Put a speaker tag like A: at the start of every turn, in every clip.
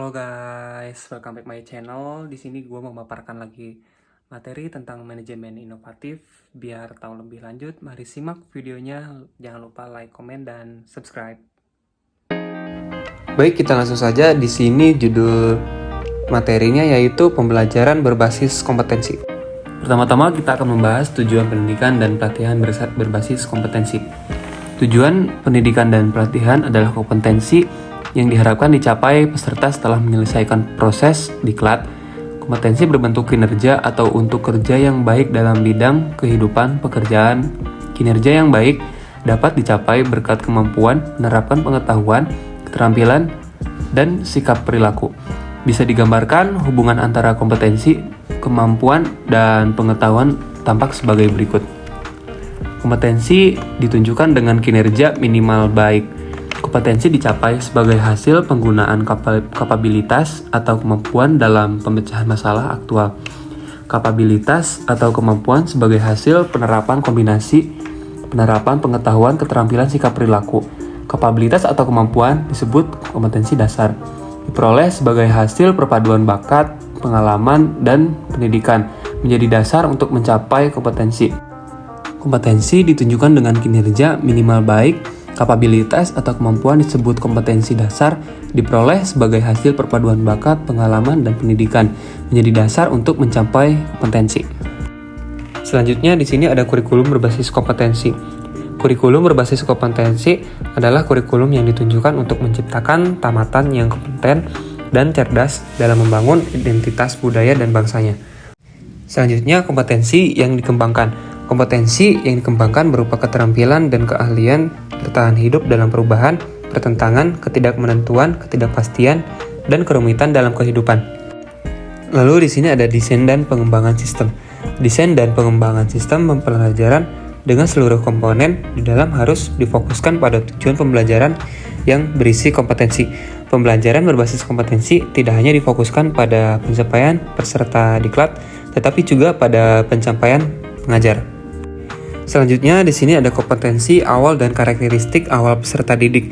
A: Halo guys, welcome back my channel. Di sini gue mau memaparkan lagi materi tentang manajemen inovatif. Biar tahu lebih lanjut, mari simak videonya. Jangan lupa like, komen, dan subscribe. Baik, kita langsung saja. Di sini judul materinya yaitu pembelajaran berbasis kompetensi. Pertama-tama kita akan membahas tujuan pendidikan dan pelatihan berbasis kompetensi. Tujuan pendidikan dan pelatihan adalah kompetensi yang diharapkan dicapai peserta setelah menyelesaikan proses diklat. Kompetensi berbentuk kinerja atau untuk kerja yang baik dalam bidang kehidupan pekerjaan. Kinerja yang baik dapat dicapai berkat kemampuan menerapkan pengetahuan, keterampilan, dan sikap perilaku. Bisa digambarkan hubungan antara kompetensi, kemampuan, dan pengetahuan tampak sebagai berikut. Kompetensi ditunjukkan dengan kinerja minimal baik. Kompetensi dicapai sebagai hasil penggunaan kapabilitas atau kemampuan dalam pemecahan masalah aktual. Kapabilitas atau kemampuan sebagai hasil penerapan pengetahuan, keterampilan, sikap perilaku. Kapabilitas atau kemampuan disebut kompetensi dasar. Diperoleh sebagai hasil perpaduan bakat, pengalaman, dan pendidikan menjadi dasar untuk mencapai kompetensi. Kompetensi ditunjukkan dengan kinerja minimal baik. Kapabilitas atau kemampuan disebut kompetensi dasar, diperoleh sebagai hasil perpaduan bakat, pengalaman, dan pendidikan menjadi dasar untuk mencapai kompetensi. Selanjutnya di sini ada kurikulum berbasis kompetensi. Kurikulum berbasis kompetensi adalah kurikulum yang ditunjukkan untuk menciptakan tamatan yang kompeten dan cerdas dalam membangun identitas budaya dan bangsanya. Selanjutnya kompetensi yang dikembangkan. Kompetensi yang dikembangkan berupa keterampilan dan keahlian bertahan hidup dalam perubahan, pertentangan, ketidakmenentuan, ketidakpastian, dan kerumitan dalam kehidupan. Lalu di sini ada desain dan pengembangan sistem. Desain dan pengembangan sistem pembelajaran dengan seluruh komponen di dalam harus difokuskan pada tujuan pembelajaran yang berisi kompetensi. Pembelajaran berbasis kompetensi tidak hanya difokuskan pada pencapaian peserta diklat, tetapi juga pada pencapaian pengajar. Selanjutnya di sini ada kompetensi awal dan karakteristik awal peserta didik.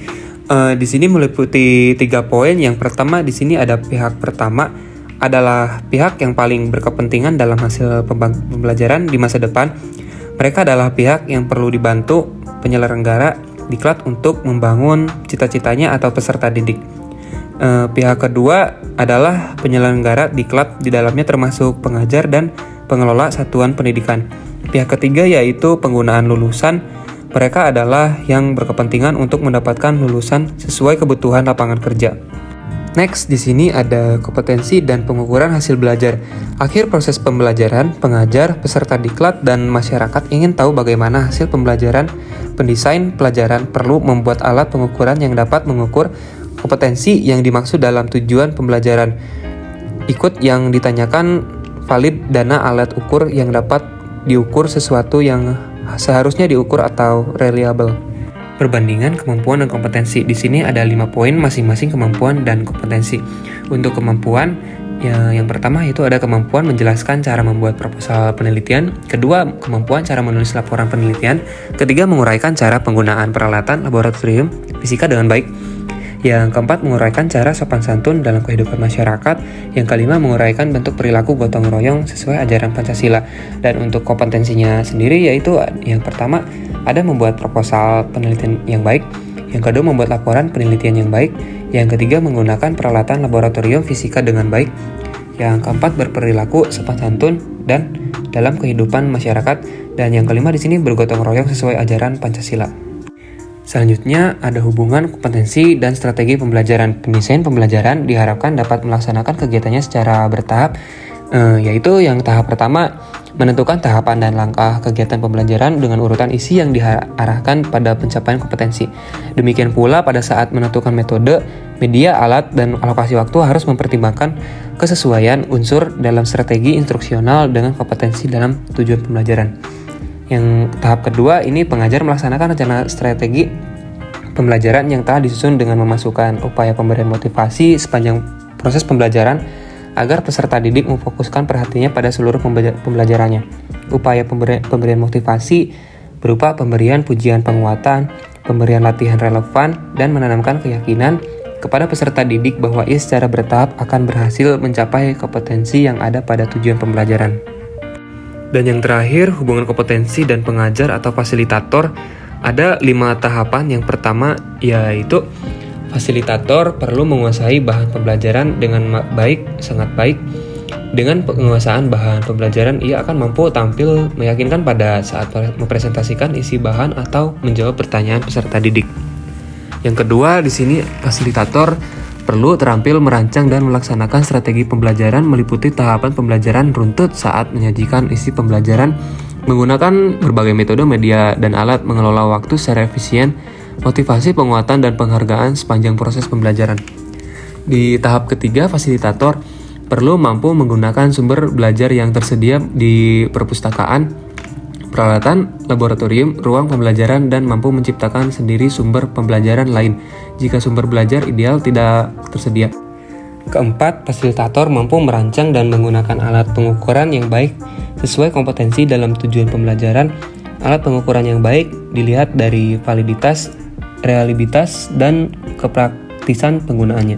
A: Di sini meliputi 3 poin. Yang pertama di sini ada pihak pertama adalah pihak yang paling berkepentingan dalam hasil pembelajaran di masa depan. Mereka adalah pihak yang perlu dibantu penyelenggara diklat untuk membangun cita-citanya atau peserta didik. Pihak kedua adalah penyelenggara diklat, di dalamnya termasuk pengajar dan pengelola satuan pendidikan. Pihak ketiga yaitu penggunaan lulusan. Mereka adalah yang berkepentingan untuk mendapatkan lulusan sesuai kebutuhan lapangan kerja. Next, di sini ada kompetensi dan pengukuran hasil belajar. Akhir proses pembelajaran, pengajar, peserta diklat, dan masyarakat ingin tahu bagaimana hasil pembelajaran. Pendesain pelajaran perlu membuat alat pengukuran yang dapat mengukur kompetensi yang dimaksud dalam tujuan pembelajaran. Ikut yang ditanyakan valid dana alat ukur yang dapat diukur sesuatu yang seharusnya diukur atau reliable. Perbandingan kemampuan dan kompetensi. Di sini ada 5 poin masing-masing kemampuan dan kompetensi. Untuk kemampuan, yang pertama itu ada kemampuan menjelaskan cara membuat proposal penelitian. Kedua, kemampuan cara menulis laporan penelitian. Ketiga, menguraikan cara penggunaan peralatan laboratorium fisika dengan baik. Yang keempat, menguraikan cara sopan santun dalam kehidupan masyarakat. Yang kelima, menguraikan bentuk perilaku gotong royong sesuai ajaran Pancasila. Dan untuk kompetensinya sendiri yaitu yang pertama, ada membuat proposal penelitian yang baik. Yang kedua, membuat laporan penelitian yang baik. Yang ketiga, menggunakan peralatan laboratorium fisika dengan baik. Yang keempat, berperilaku sopan santun dan dalam kehidupan masyarakat. Dan yang kelima di sini bergotong royong sesuai ajaran Pancasila. Selanjutnya ada hubungan kompetensi dan strategi pembelajaran. Pendesain pembelajaran diharapkan dapat melaksanakan kegiatannya secara bertahap, yaitu yang tahap pertama menentukan tahapan dan langkah kegiatan pembelajaran dengan urutan isi yang diarahkan pada pencapaian kompetensi. Demikian pula pada saat menentukan metode, media, alat, dan alokasi waktu harus mempertimbangkan kesesuaian unsur dalam strategi instruksional dengan kompetensi dalam tujuan pembelajaran. Yang tahap kedua ini pengajar melaksanakan rencana strategi pembelajaran yang telah disusun dengan memasukkan upaya pemberian motivasi sepanjang proses pembelajaran agar peserta didik memfokuskan perhatiannya pada seluruh pembelajarannya. Upaya pemberian motivasi berupa pemberian pujian penguatan, pemberian latihan relevan, dan menanamkan keyakinan kepada peserta didik bahwa ia secara bertahap akan berhasil mencapai kompetensi yang ada pada tujuan pembelajaran. Dan yang terakhir, hubungan kompetensi dan pengajar atau fasilitator ada 5 tahapan. Yang pertama yaitu fasilitator perlu menguasai bahan pembelajaran dengan baik, sangat baik. Dengan penguasaan bahan pembelajaran, ia akan mampu tampil meyakinkan pada saat mempresentasikan isi bahan atau menjawab pertanyaan peserta didik. Yang kedua, di sini fasilitator perlu terampil merancang dan melaksanakan strategi pembelajaran meliputi tahapan pembelajaran runtut saat menyajikan isi pembelajaran menggunakan berbagai metode, media, dan alat, mengelola waktu secara efisien, motivasi, penguatan, dan penghargaan sepanjang proses pembelajaran. Di tahap ketiga, fasilitator perlu mampu menggunakan sumber belajar yang tersedia di perpustakaan, peralatan, laboratorium, ruang pembelajaran, dan mampu menciptakan sendiri sumber pembelajaran lain jika sumber belajar ideal tidak tersedia. Keempat, fasilitator mampu merancang dan menggunakan alat pengukuran yang baik sesuai kompetensi dalam tujuan pembelajaran. Alat pengukuran yang baik dilihat dari validitas, reliabilitas, dan kepraktisan penggunaannya.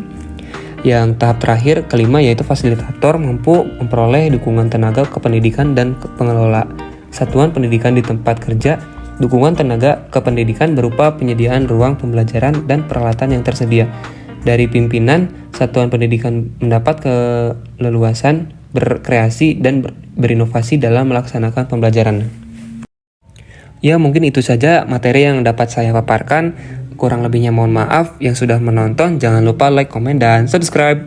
A: Yang tahap terakhir, kelima, yaitu fasilitator mampu memperoleh dukungan tenaga kependidikan dan pengelola satuan pendidikan di tempat kerja, dukungan tenaga kependidikan berupa penyediaan ruang pembelajaran dan peralatan yang tersedia. Dari pimpinan, satuan pendidikan mendapat keleluasan berkreasi dan berinovasi dalam melaksanakan pembelajaran. Ya, mungkin itu saja materi yang dapat saya paparkan. Kurang lebihnya mohon maaf. Yang sudah menonton, jangan lupa like, komen, dan subscribe.